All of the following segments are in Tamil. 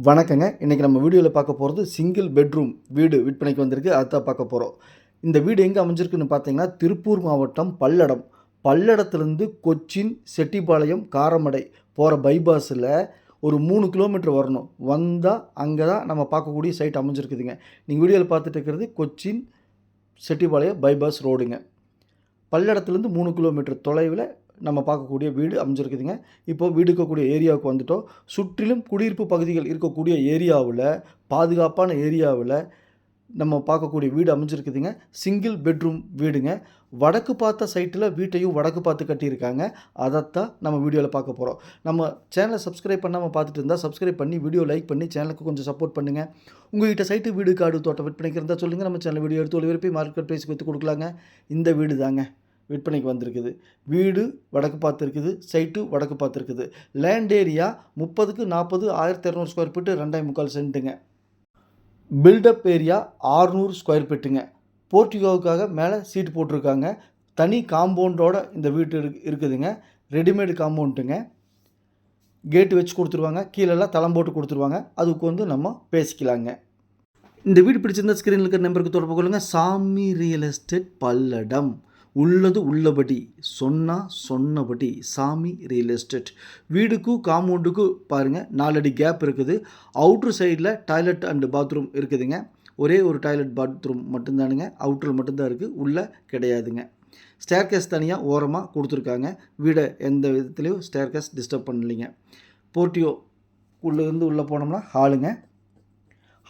வணக்கங்க. இன்றைக்கி நம்ம வீடியோவில் பார்க்க போகிறது சிங்கிள் பெட்ரூம் வீடு விற்பனைக்கு வந்திருக்கு. அதுதான் பார்க்க போகிறோம். இந்த வீடு எங்கே அமைஞ்சிருக்குன்னு பார்த்தீங்கன்னா, திருப்பூர் மாவட்டம் பல்லடம். பல்லடத்துலேருந்து கொச்சின், செட்டிப்பாளையம், காரமடை போகிற பைபாஸில் ஒரு 3 கிலோமீட்டர் வரணும். வந்தால் அங்கே தான் நம்ம பார்க்கக்கூடிய சைட் அமைஞ்சிருக்குதுங்க. நீங்கள் வீடியோவில் பார்த்துட்டு இருக்கிறது கொச்சின், செட்டிப்பாளையம் பைபாஸ் ரோடுங்க. பல்லடத்துலேருந்து 3 கிலோமீட்டர் தொலைவில் நம்ம பார்க்கக்கூடிய வீடு அமைஞ்சிருக்குதுங்க. இப்போது வீடு இருக்கக்கூடிய ஏரியாவுக்கு வந்துட்டோம். சுற்றிலும் குடியிருப்பு பகுதிகள் இருக்கக்கூடிய ஏரியாவில், பாதுகாப்பான ஏரியாவில் நம்ம பார்க்கக்கூடிய வீடு அமைஞ்சிருக்குதுங்க. சிங்கிள் பெட்ரூம் வீடுங்க. வடக்கு பார்த்த சைட்டில் வீட்டையும் வடக்கு பார்த்து கட்டியிருக்காங்க. அதைத்தான் நம்ம வீடியோவில் பார்க்க போகிறோம். நம்ம சேனலை சப்ஸ்கிரைப் பண்ணாமல் பார்த்துட்டு இருந்தால் சப்ஸ்கிரைப் பண்ணி வீடியோ லைக் பண்ணி சேனலுக்கு கொஞ்சம் சப்போர்ட் பண்ணுங்கள். உங்கள்கிட்ட சைட்டு வீடு காடு தோட்டம் விற்பனைக்கு இருந்தால் சொல்லுங்கள். நம்ம சேனல் வீடியோ எடுத்து ஒளிபரப்பி மார்க்கெட் ப்ரைஸ்க்கு விற்று கொடுக்கலாங்க. இந்த வீடு தாங்க விற்பனைக்கு வந்திருக்குது. வீடு வடக்கு பார்த்து இருக்குது, சைட்டு வடக்கு பார்த்து இருக்குது. லேண்ட் ஏரியா 30க்கு 40 1200 ஸ்கொயர் ஃபீட்டு 2.25 சென்ட்டுங்க. பில்டப் ஏரியா 600 ஸ்கொயர் ஃபீட்டுங்க. போர்ட்டிகோவுக்காக மேலே சீட்டு போட்டிருக்காங்க. தனி காம்பவுண்டோட இந்த வீட்டு இருக்குதுங்க. ரெடிமேடு காம்பவுண்டுங்க. கேட்டு வச்சு கொடுத்துருவாங்க. கீழெல்லாம் தளம் போட்டு கொடுத்துருவாங்க. அதுக்கு நம்ம பேசிக்கலாங்க. இந்த வீடு பிடிச்சிருந்தா ஸ்க்ரீனில் இருக்கிற நம்பருக்கு தொடர்பு கொள்ளுங்கள். சாமி ரியல் எஸ்டேட் பல்லடம். உள்ளது உள்ளபடி, சொன்னபடி சாமி ரியல் எஸ்டேட். வீடுக்கும் காம்பவுண்டுக்கும் பாருங்கள் 4 அடி கேப் இருக்குது. அவுட்ரு சைடில் டாய்லெட் அண்டு பாத்ரூம் இருக்குதுங்க. ஒரே ஒரு டாய்லெட் பாத்ரூம் மட்டும்தானுங்க. அவுட்டரில் மட்டும்தான் இருக்குது, உள்ளே கிடையாதுங்க. ஸ்டேர்கேஸ் தனியாக ஓரமாக கொடுத்துருக்காங்க. வீடை எந்த விதத்துலேயும் ஸ்டேர்கேஸ் டிஸ்டர்ப் பண்ணலைங்க. போர்ட்டியோ உள்ளேருந்து உள்ளே போனோம்னா ஹாலுங்க.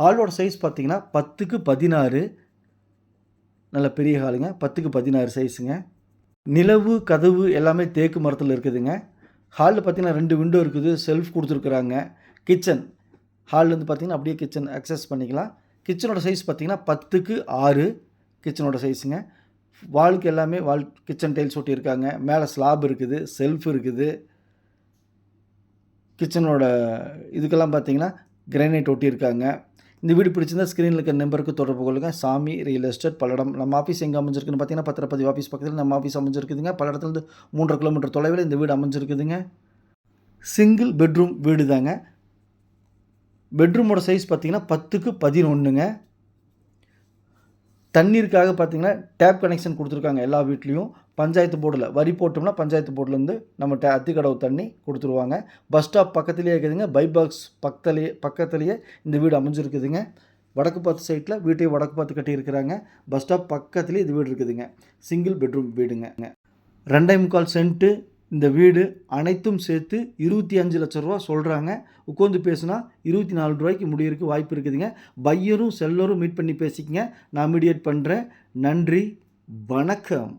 ஹாலோட சைஸ் பார்த்திங்கன்னா 10க்கு 16. நல்ல பெரிய ஹாலுங்க. 10க்கு 16 சைஸுங்க. நிலவு கதவு எல்லாமே தேக்கு மரத்தில் இருக்குதுங்க. ஹாலில் பார்த்திங்கன்னா 2 விண்டோ இருக்குது. செல்ஃப் கொடுத்துருக்குறாங்க. கிச்சன் ஹால்லேருந்து பார்த்திங்கன்னா அப்படியே கிச்சன் அக்சஸ் பண்ணிக்கலாம். கிச்சனோட சைஸ் பார்த்திங்கன்னா 10க்கு 6 கிச்சனோட சைஸுங்க. வாலுக்கு எல்லாமே கிச்சன் டைல்ஸ் ஒட்டியிருக்காங்க. மேலே ஸ்லாப் இருக்குது, செல்ஃப் இருக்குது. கிச்சனோட இதுக்கெல்லாம் பார்த்திங்கன்னா கிரானைட் ஒட்டியிருக்காங்க. இந்த வீடு பிடிச்சிருந்தால் ஸ்க்ரீனில் இருக்கிற நம்பருக்கு தொடர்பு கொள்ளுங்கள். சாமி ரியல் எஸ்டேட் பல்லடம். நம்ம ஆஃபீஸ் எங்கே அமைஞ்சிருக்குன்னு பார்த்தீங்கன்னா பத்திரப்பதிவு ஆஃபீஸ் பக்கத்தில் நம்ம ஆஃபீஸ் அமைஞ்சிருக்குதுங்க. பல்லடத்துலேருந்து 3.5 கிலோமீட்டர் தொலைவில் இந்த வீடு அமைஞ்சிருக்குதுங்க. சிங்கிள் பெட்ரூம் வீடு தாங்க. பெட்ரூமோட சைஸ் பார்த்திங்கன்னா 10க்கு 11ங்க. தண்ணீருக்காக பார்த்திங்கன்னா டேப் கனெக்ஷன் கொடுத்துருக்காங்க எல்லா வீட்லேயும். பஞ்சாயத்து போர்டில் வரி போட்டோம்னா பஞ்சாயத்து போர்டிலேருந்து நம்ம அத்திக்கடவு தண்ணி கொடுத்துருவாங்க. பஸ் ஸ்டாப் பக்கத்துலேயே இருக்குதுங்க. பைபாக்ஸ் பக்கத்துலேயே இந்த வீடு அமைஞ்சிருக்குதுங்க. வடக்கு பார்த்து சைட்டில் வீட்டையும் வடக்கு பார்த்து கட்டியிருக்கிறாங்க. பஸ் ஸ்டாப் பக்கத்துலேயே இது வீடு இருக்குதுங்க. சிங்கிள் பெட்ரூம் வீடுங்க. 2.25 சென்ட்டு. இந்த வீடு அனைத்தும் சேர்த்து 25 லட்ச ரூபா சொல்கிறாங்க. உட்காந்து பேசுனா 24 ரூபாய்க்கு முடியறதுக்கு வாய்ப்பு இருக்குதுங்க. பையரும் செல்லரும் மீட் பண்ணி பேசிக்கங்க. நான் மீடியேட் பண்ணுறேன். நன்றி, வணக்கம்.